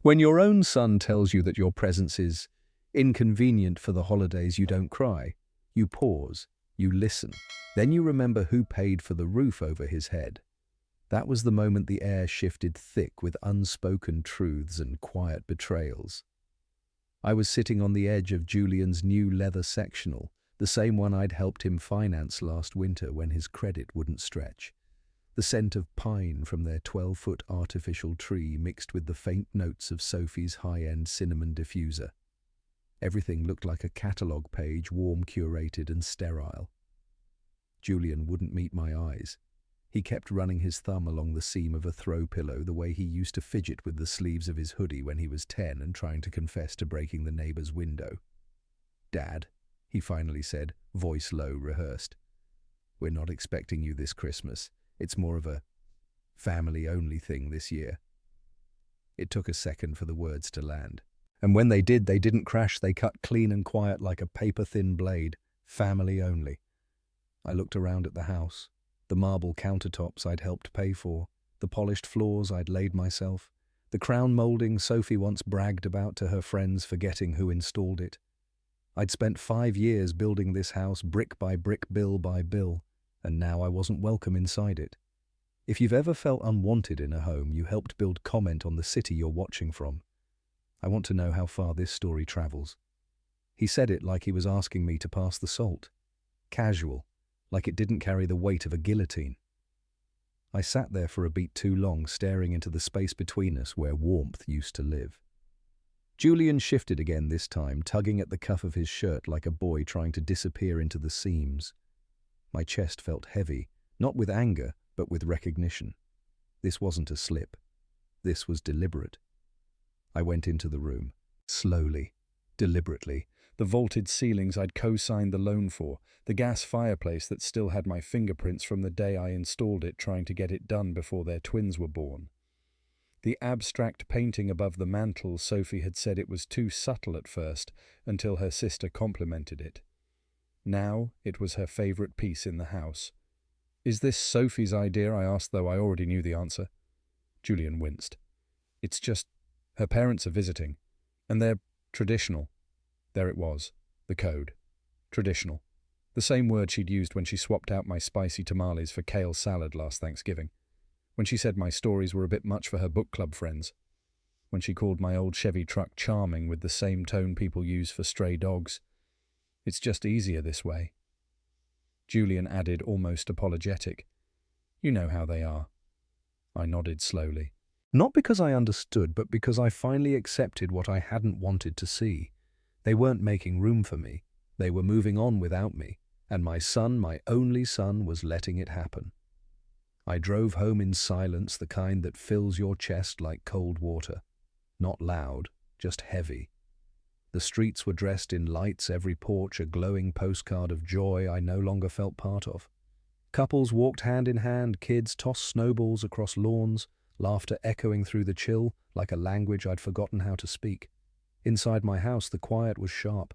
When your own son tells you that your presence is inconvenient for the holidays, you don't cry. You pause. You listen. Then you remember who paid for the roof over his head. That was the moment the air shifted thick with unspoken truths and quiet betrayals. I was sitting on the edge of Julian's new leather sectional, the same one I'd helped him finance last winter when his credit wouldn't stretch. The scent of pine from their 12-foot artificial tree mixed with the faint notes of Sophie's high-end cinnamon diffuser. Everything looked like a catalogue page, warm, curated, and sterile. Julian wouldn't meet my eyes. He kept running his thumb along the seam of a throw pillow the way he used to fidget with the sleeves of his hoodie when he was 10 and trying to confess to breaking the neighbor's window. "Dad," he finally said, voice low, rehearsed. "We're not expecting you this Christmas. It's more of a family-only thing this year." It took a second for the words to land. And when they did, they didn't crash. They cut clean and quiet like a paper-thin blade. Family only. I looked around at the house. The marble countertops I'd helped pay for. The polished floors I'd laid myself. The crown molding Sophie once bragged about to her friends, forgetting who installed it. I'd spent 5 years building this house, brick by brick, bill by bill, and now I wasn't welcome inside it. If you've ever felt unwanted in a home, you helped build comment on the city you're watching from. I want to know how far this story travels. He said it like he was asking me to pass the salt. Casual, like it didn't carry the weight of a guillotine. I sat there for a beat too long, staring into the space between us where warmth used to live. Julian shifted again this time, tugging at the cuff of his shirt like a boy trying to disappear into the seams. My chest felt heavy, not with anger, but with recognition. This wasn't a slip. This was deliberate. I went into the room, slowly, deliberately. The vaulted ceilings I'd co-signed the loan for, the gas fireplace that still had my fingerprints from the day I installed it, trying to get it done before their twins were born. The abstract painting above the mantel, Sophie had said it was too subtle at first, until her sister complimented it. Now it was her favourite piece in the house. "Is this Sophie's idea?" I asked, though I already knew the answer. Julian winced. "It's just, her parents are visiting, and they're traditional." There it was, the code. Traditional. The same word she'd used when she swapped out my spicy tamales for kale salad last Thanksgiving. When she said my stories were a bit much for her book club friends. When she called my old Chevy truck charming with the same tone people use for stray dogs. "It's just easier this way." Julian added, almost apologetic, "You know how they are." I nodded slowly. Not because I understood, but because I finally accepted what I hadn't wanted to see. They weren't making room for me. They were moving on without me, and my son, my only son, was letting it happen. I drove home in silence, the kind that fills your chest like cold water. Not loud, just heavy. The streets were dressed in lights, every porch a glowing postcard of joy I no longer felt part of. Couples walked hand in hand, kids tossed snowballs across lawns, laughter echoing through the chill like a language I'd forgotten how to speak. Inside my house, the quiet was sharp.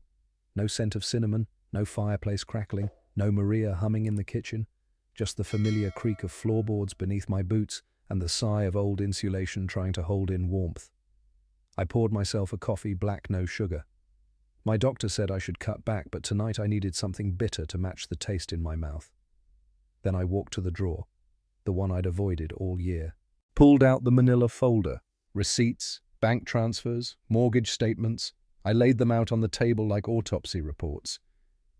No scent of cinnamon, no fireplace crackling, no Maria humming in the kitchen. Just the familiar creak of floorboards beneath my boots and the sigh of old insulation trying to hold in warmth. I poured myself a coffee, black, no sugar. My doctor said I should cut back, but tonight I needed something bitter to match the taste in my mouth. Then I walked to the drawer, the one I'd avoided all year. Pulled out the manila folder, receipts, bank transfers, mortgage statements. I laid them out on the table like autopsy reports.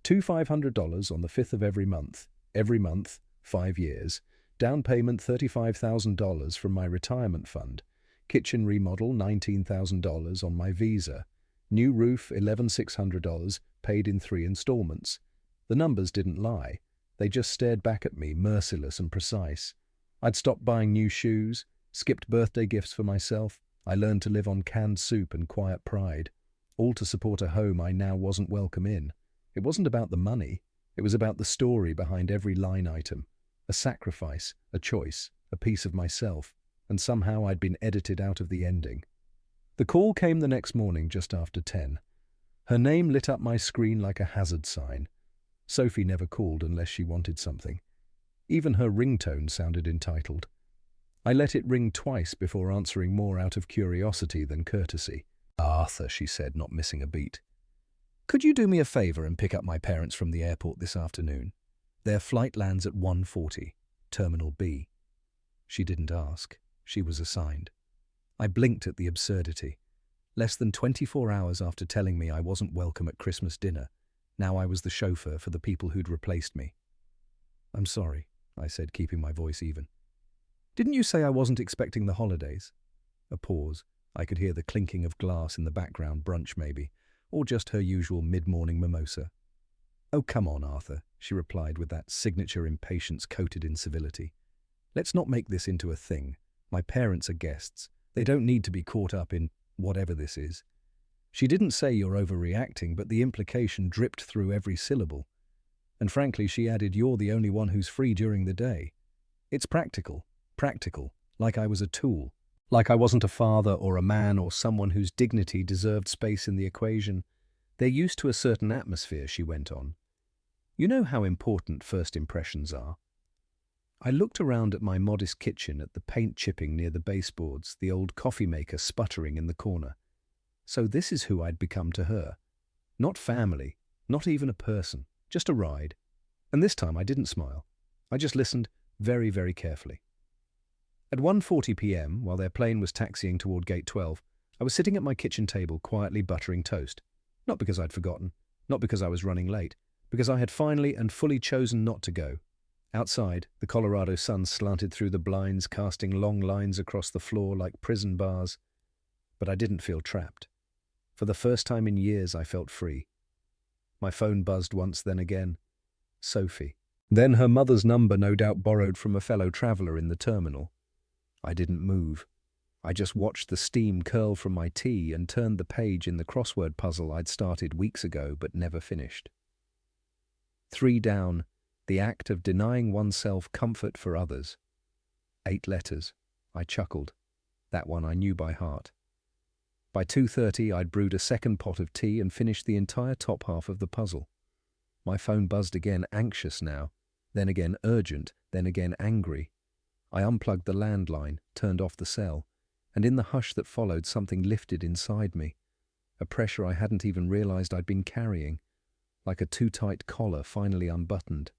$500 on the 5th of every month, 5 years. Down payment $35,000 from my retirement fund. Kitchen remodel $19,000 on my visa. New roof $11,600 paid in 3 installments. The numbers didn't lie. They just stared back at me, merciless and precise. I'd stopped buying new shoes, skipped birthday gifts for myself. I learned to live on canned soup and quiet pride, all to support a home I now wasn't welcome in. It wasn't about the money. It was about the story behind every line item. A sacrifice, a choice, a piece of myself, and somehow I'd been edited out of the ending. The call came the next morning just after 10. Her name lit up my screen like a hazard sign. Sophie never called unless she wanted something. Even her ringtone sounded entitled. I let it ring twice before answering more out of curiosity than courtesy. "Arthur," she said, not missing a beat. "Could you do me a favor and pick up my parents from the airport this afternoon? Their flight lands at 1:40, Terminal B." She didn't ask. She was assigned. I blinked at the absurdity. Less than 24 hours after telling me I wasn't welcome at Christmas dinner, now I was the chauffeur for the people who'd replaced me. "I'm sorry," I said, keeping my voice even. "Didn't you say I wasn't expecting the holidays?" A pause. I could hear the clinking of glass in the background, brunch maybe, or just her usual mid-morning mimosa. "Oh, come on, Arthur," she replied with that signature impatience coated in civility. "Let's not make this into a thing. My parents are guests. They don't need to be caught up in whatever this is." She didn't say "you're overreacting," but the implication dripped through every syllable. And frankly, she added, "You're the only one who's free during the day." It's practical, like I was a tool, like I wasn't a father or a man or someone whose dignity deserved space in the equation. "They're used to a certain atmosphere," she went on. "You know how important first impressions are." I looked around at my modest kitchen, at the paint chipping near the baseboards, the old coffee maker sputtering in the corner. So this is who I'd become to her. Not family, not even a person, just a ride. And this time I didn't smile. I just listened very, very carefully. At 1:40 p.m., while their plane was taxiing toward Gate 12, I was sitting at my kitchen table quietly buttering toast. Not because I'd forgotten, not because I was running late, because I had finally and fully chosen not to go. Outside, the Colorado sun slanted through the blinds, casting long lines across the floor like prison bars. But I didn't feel trapped. For the first time in years, I felt free. My phone buzzed once, then again. Sophie. Then her mother's number, no doubt borrowed from a fellow traveler in the terminal. I didn't move. I just watched the steam curl from my tea and turned the page in the crossword puzzle I'd started weeks ago but never finished. 3 down. The act of denying oneself comfort for others. 8 letters. I chuckled. That one I knew by heart. By 2:30, I'd brewed a second pot of tea and finished the entire top half of the puzzle. My phone buzzed again, anxious now, then again urgent, then again angry. I unplugged the landline, turned off the cell, and in the hush that followed, something lifted inside me, a pressure I hadn't even realized I'd been carrying, like a too-tight collar finally unbuttoned.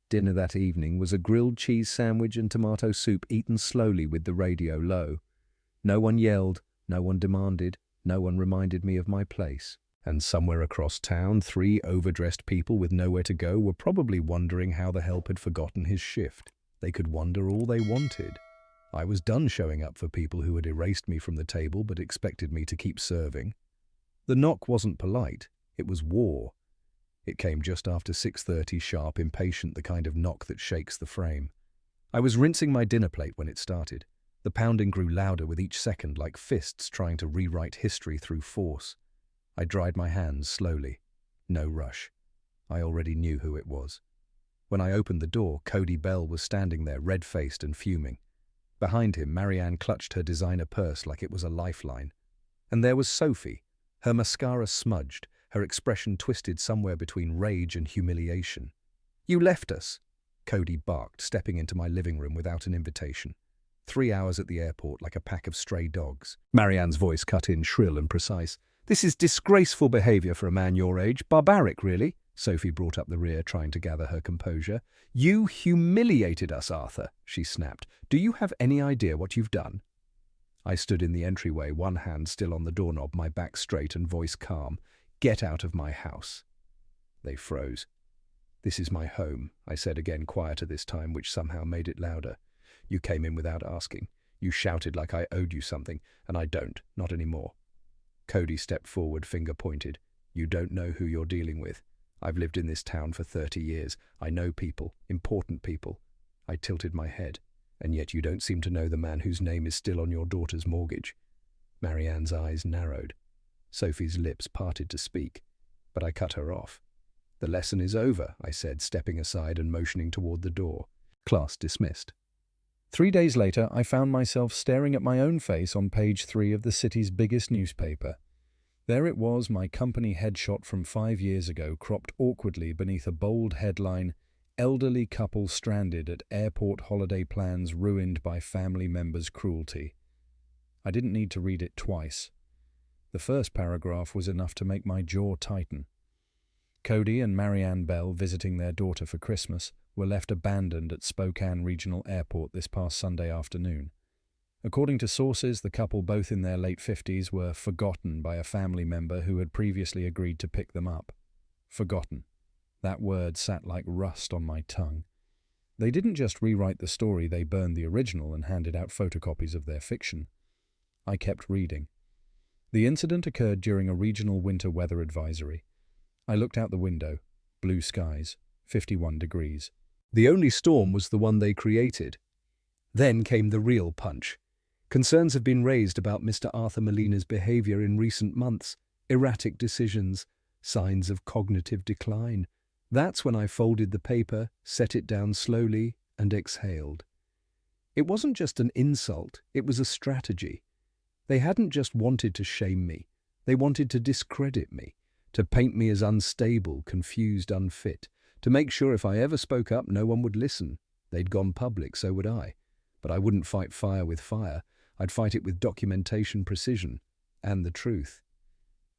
Dinner that evening was a grilled cheese sandwich and tomato soup eaten slowly with the radio low. No one yelled, no one demanded, no one reminded me of my place. And somewhere across town, 3 overdressed people with nowhere to go were probably wondering how the help had forgotten his shift. They could wonder all they wanted. I was done showing up for people who had erased me from the table but expected me to keep serving. The knock wasn't polite, it was war. It came just after 6:30 sharp, impatient, the kind of knock that shakes the frame. I was rinsing my dinner plate when it started. The pounding grew louder with each second, like fists trying to rewrite history through force. I dried my hands slowly. No rush. I already knew who it was. When I opened the door, Cody Bell was standing there, red-faced and fuming. Behind him, Marianne clutched her designer purse like it was a lifeline. And there was Sophie, her mascara smudged, her expression twisted somewhere between rage and humiliation. "You left us," Cody barked, stepping into my living room without an invitation. 3 hours at the airport like a pack of stray dogs. Marianne's voice cut in, shrill and precise. "This is disgraceful behavior for a man your age. Barbaric, really." Sophie brought up the rear, trying to gather her composure. "You humiliated us, Arthur," she snapped. "Do you have any idea what you've done?" I stood in the entryway, one hand still on the doorknob, my back straight and voice calm. "Get out of my house." They froze. "This is my home," I said again, quieter this time, which somehow made it louder. "You came in without asking. You shouted like I owed you something, and I don't, not anymore." Cody stepped forward, finger pointed. "You don't know who you're dealing with. I've lived in this town for 30 years. I know people, important people." I tilted my head. "And yet you don't seem to know the man whose name is still on your daughter's mortgage." Marianne's eyes narrowed. Sophie's lips parted to speak, but I cut her off. "The lesson is over," I said, stepping aside and motioning toward the door. Class dismissed. 3 days later, I found myself staring at my own face on page 3 of the city's biggest newspaper. There it was, my company headshot from 5 years ago, cropped awkwardly beneath a bold headline, Elderly couple stranded at airport holiday plans ruined by family members' cruelty. I didn't need to read it twice. The first paragraph was enough to make my jaw tighten. Cody and Marianne Bell, visiting their daughter for Christmas, were left abandoned at Spokane Regional Airport this past Sunday afternoon. According to sources, the couple, both in their late 50s, were forgotten by a family member who had previously agreed to pick them up. Forgotten. That word sat like rust on my tongue. They didn't just rewrite the story, they burned the original and handed out photocopies of their fiction. I kept reading. The incident occurred during a regional winter weather advisory. I looked out the window. Blue skies. 51 degrees. The only storm was the one they created. Then came the real punch. Concerns have been raised about Mr. Arthur Molina's behavior in recent months. Erratic decisions. Signs of cognitive decline. That's when I folded the paper, set it down slowly, and exhaled. It wasn't just an insult, it was a strategy. They hadn't just wanted to shame me. They wanted to discredit me, to paint me as unstable, confused, unfit, to make sure if I ever spoke up, no one would listen. They'd gone public, so would I. But I wouldn't fight fire with fire. I'd fight it with documentation, precision, and the truth.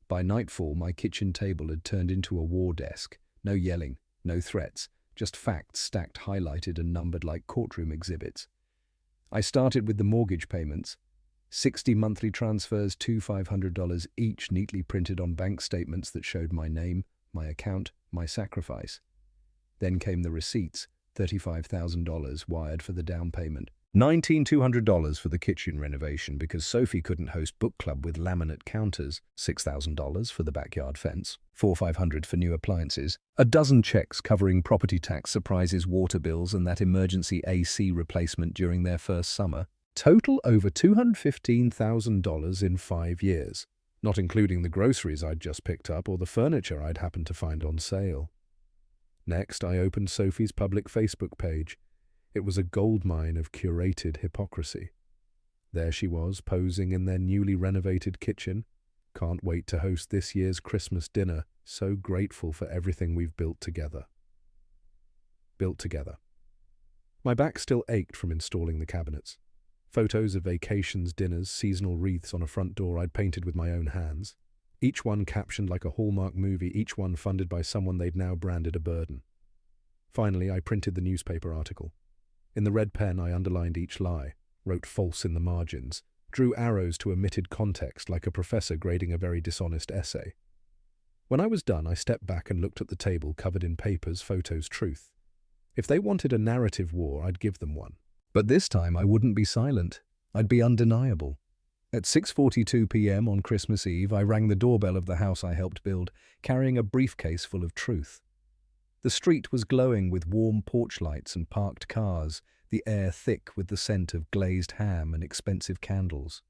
By nightfall, my kitchen table had turned into a war desk. No yelling, no threats, just facts stacked, highlighted and numbered like courtroom exhibits. I started with the mortgage payments. 60 monthly transfers, $2,500 each, neatly printed on bank statements that showed my name, my account, my sacrifice. Then came the receipts, $35,000 wired for the down payment. $19,200 for the kitchen renovation because Sophie couldn't host book club with laminate counters, $6,000 for the backyard fence, $4,500 for new appliances, a dozen checks covering property tax, surprises, water bills and that emergency AC replacement during their first summer. Total over $215,000 in 5 years, not including the groceries I'd just picked up or the furniture I'd happened to find on sale. Next, I opened Sophie's public Facebook page. It was a goldmine of curated hypocrisy. There she was, posing in their newly renovated kitchen. Can't wait to host this year's Christmas dinner. So grateful for everything we've built together. Built together. My back still ached from installing the cabinets. Photos of vacations, dinners, seasonal wreaths on a front door I'd painted with my own hands. Each one captioned like a Hallmark movie, each one funded by someone they'd now branded a burden. Finally, I printed the newspaper article. In the red pen, I underlined each lie, wrote false in the margins, drew arrows to omitted context like a professor grading a very dishonest essay. When I was done, I stepped back and looked at the table covered in papers, photos, truth. If they wanted a narrative war, I'd give them one. But this time I wouldn't be silent. I'd be undeniable. At 6:42 p.m. on Christmas Eve, I rang the doorbell of the house I helped build, carrying a briefcase full of truth. The street was glowing with warm porch lights and parked cars, the air thick with the scent of glazed ham and expensive candles.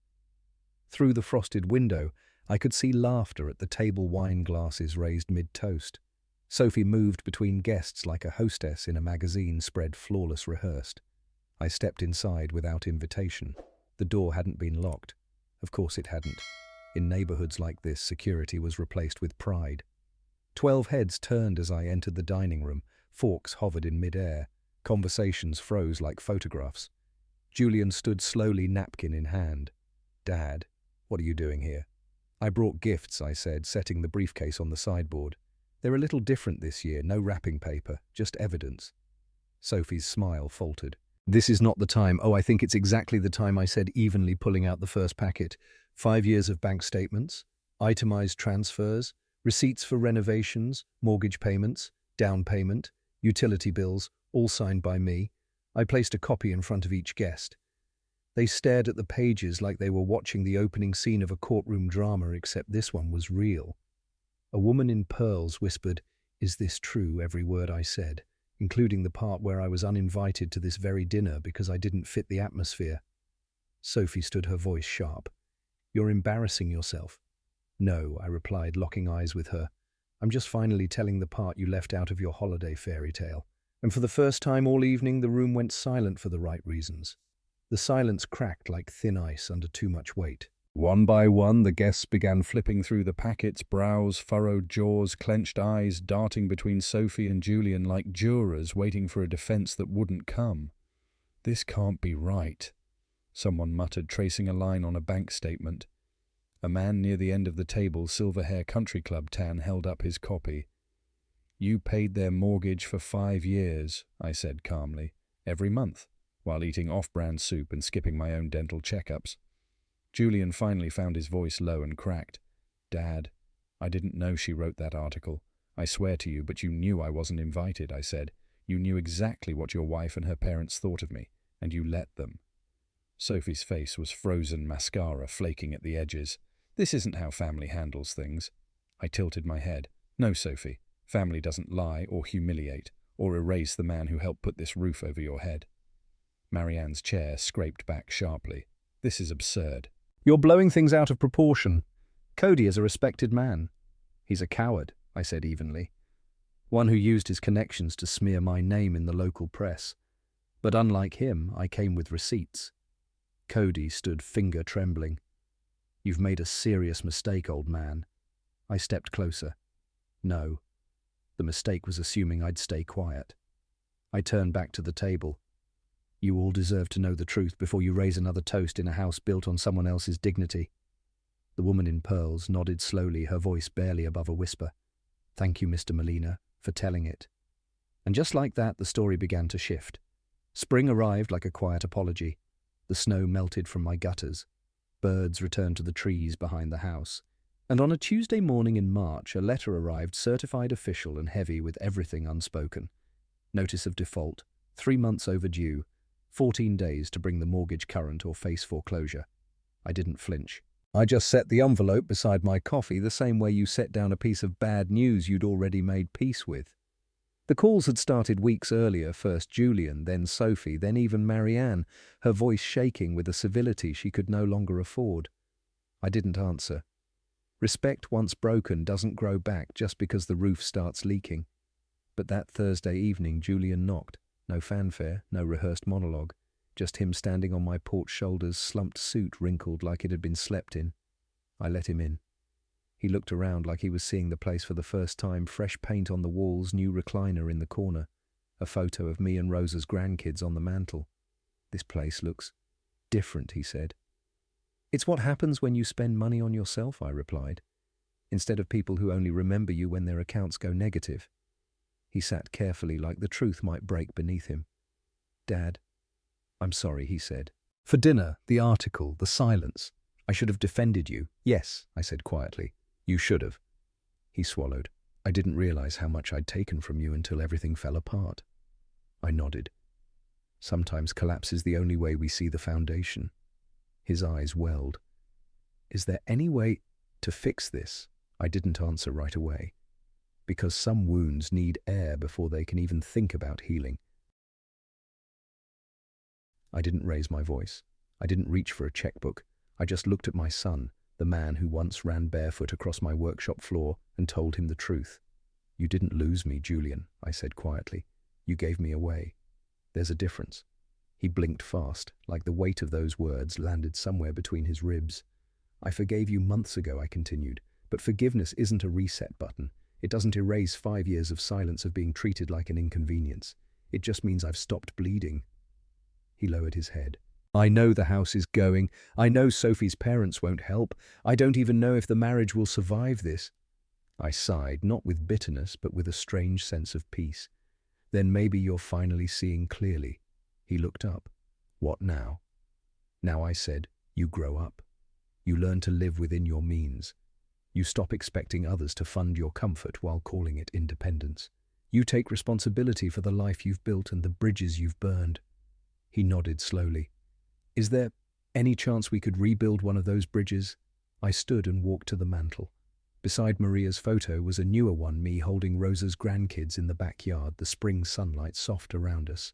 Through the frosted window, I could see laughter at the table wine glasses raised mid-toast. Sophie moved between guests like a hostess in a magazine spread flawless rehearsed. I stepped inside without invitation. The door hadn't been locked. Of course it hadn't. In neighborhoods like this, security was replaced with pride. 12 heads turned as I entered the dining room. Forks hovered in mid-air. Conversations froze like photographs. Julian stood slowly, napkin in hand. "Dad, what are you doing here?" "I brought gifts," I said, setting the briefcase on the sideboard. "They're a little different this year, no wrapping paper, just evidence." Sophie's smile faltered. "This is not the time." "Oh, I think it's exactly the time," I said, evenly pulling out the first packet. 5 years of bank statements, itemized transfers, receipts for renovations, mortgage payments, down payment, utility bills, all signed by me. I placed a copy in front of each guest. They stared at the pages like they were watching the opening scene of a courtroom drama, except this one was real. A woman in pearls whispered, "Is this true?" every word I said, including the part where I was uninvited to this very dinner because I didn't fit the atmosphere. Sophie stood, her voice sharp. "You're embarrassing yourself." "No," I replied, locking eyes with her. "I'm just finally telling the part you left out of your holiday fairy tale." And for the first time all evening, the room went silent for the right reasons. The silence cracked like thin ice under too much weight. One by one, the guests began flipping through the packets, brows furrowed, jaws, clenched eyes darting between Sophie and Julian like jurors waiting for a defense that wouldn't come. "This can't be right," someone muttered, tracing a line on a bank statement. A man near the end of the table, silver hair country club tan, held up his copy. "You paid their mortgage for 5 years, I said calmly, every month, while eating off-brand soup and skipping my own dental checkups. Julian finally found his voice low and cracked. "Dad, I didn't know she wrote that article. I swear to you, but you knew I wasn't invited," I said. "You knew exactly what your wife and her parents thought of me, and you let them." Sophie's face was frozen mascara flaking at the edges. "This isn't how family handles things." I tilted my head. "No, Sophie, family doesn't lie or humiliate or erase the man who helped put this roof over your head." Marianne's chair scraped back sharply. "This is absurd." "You're blowing things out of proportion. Cody is a respected man." "He's a coward," I said evenly. "One who used his connections to smear my name in the local press. But unlike him, I came with receipts." Cody stood finger trembling. "You've made a serious mistake, old man." I stepped closer. "No. The mistake was assuming I'd stay quiet." I turned back to the table. "You all deserve to know the truth before you raise another toast in a house built on someone else's dignity." The woman in pearls nodded slowly, her voice barely above a whisper. "Thank you, Mr. Molina, for telling it." And just like that, the story began to shift. Spring arrived like a quiet apology. The snow melted from my gutters. Birds returned to the trees behind the house. And on a Tuesday morning in March, a letter arrived, certified official and heavy with everything unspoken. Notice of default, 3 months overdue, 14 days to bring the mortgage current or face foreclosure. I didn't flinch. I just set the envelope beside my coffee the same way you set down a piece of bad news you'd already made peace with. The calls had started weeks earlier, first Julian, then Sophie, then even Marianne, her voice shaking with a civility she could no longer afford. I didn't answer. Respect once broken doesn't grow back just because the roof starts leaking. But that Thursday evening Julian knocked. No fanfare, no rehearsed monologue, just him standing on my porch shoulders, slumped suit wrinkled like it had been slept in. I let him in. He looked around like he was seeing the place for the first time, fresh paint on the walls, new recliner in the corner, a photo of me and Rosa's grandkids on the mantel. "This place looks different," he said. "It's what happens when you spend money on yourself," I replied, "instead of people who only remember you when their accounts go negative." He sat carefully like the truth might break beneath him. "Dad, I'm sorry," he said. "For dinner, the article, the silence. I should have defended you." "Yes," I said quietly. "You should have." He swallowed. "I didn't realize how much I'd taken from you until everything fell apart." I nodded. "Sometimes collapse is the only way we see the foundation." His eyes welled. "Is there any way to fix this?" I didn't answer right away. Because some wounds need air before they can even think about healing. I didn't raise my voice. I didn't reach for a checkbook. I just looked at my son, the man who once ran barefoot across my workshop floor, and told him the truth. "You didn't lose me, Julian," I said quietly. "You gave me away. There's a difference." He blinked fast, like the weight of those words landed somewhere between his ribs. "I forgave you months ago," I continued, "but forgiveness isn't a reset button. It doesn't erase 5 years of silence of being treated like an inconvenience. It just means I've stopped bleeding." He lowered his head. "I know the house is going. I know Sophie's parents won't help. I don't even know if the marriage will survive this." I sighed, not with bitterness, but with a strange sense of peace. "Then maybe you're finally seeing clearly." He looked up. "What now?" "Now," I said, "you grow up. You learn to live within your means. You stop expecting others to fund your comfort while calling it independence. You take responsibility for the life you've built and the bridges you've burned." He nodded slowly. "Is there any chance we could rebuild one of those bridges?" I stood and walked to the mantel. Beside Maria's photo was a newer one, me holding Rosa's grandkids in the backyard, the spring sunlight soft around us.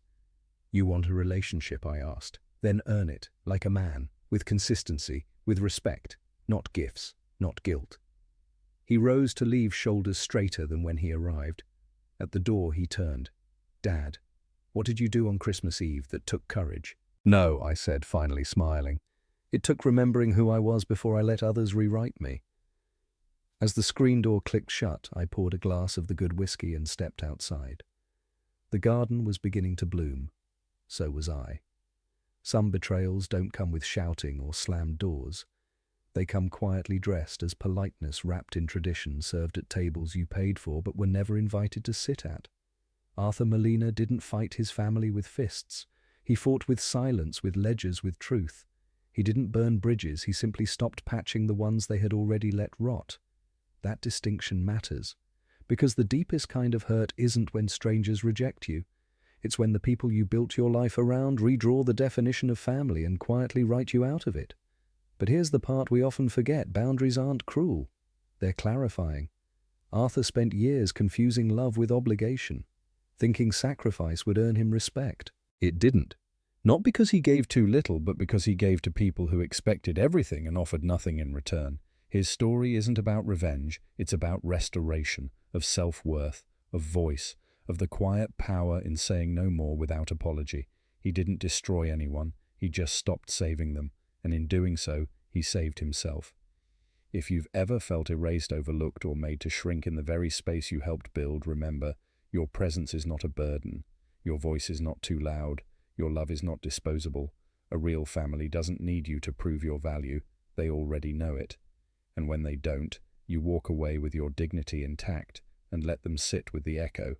"You want a relationship?" I asked. "Then earn it, like a man, with consistency, with respect, not gifts, not guilt." He rose to leave, shoulders straighter than when he arrived. At the door he turned. "Dad, what did you do on Christmas Eve that took courage?" "No," I said, finally smiling. It took remembering who I was before I let others rewrite me. As the screen door clicked shut, I poured a glass of the good whiskey and stepped outside. The garden was beginning to bloom. So was I. Some betrayals don't come with shouting or slammed doors. They come quietly dressed as politeness wrapped in tradition served at tables you paid for but were never invited to sit at. Arthur Molina didn't fight his family with fists. He fought with silence, with ledgers, with truth. He didn't burn bridges, he simply stopped patching the ones they had already let rot. That distinction matters, because the deepest kind of hurt isn't when strangers reject you. It's when the people you built your life around redraw the definition of family and quietly write you out of it. But here's the part we often forget: boundaries aren't cruel. They're clarifying. Arthur spent years confusing love with obligation, thinking sacrifice would earn him respect. It didn't. Not because he gave too little, but because he gave to people who expected everything and offered nothing in return. His story isn't about revenge, it's about restoration, of self-worth, of voice, of the quiet power in saying no more without apology. He didn't destroy anyone, he just stopped saving them, and in doing so, he saved himself. If you've ever felt erased, overlooked, or made to shrink in the very space you helped build, remember, your presence is not a burden. Your voice is not too loud. Your love is not disposable. A real family doesn't need you to prove your value. They already know it. And when they don't, you walk away with your dignity intact and let them sit with the echo.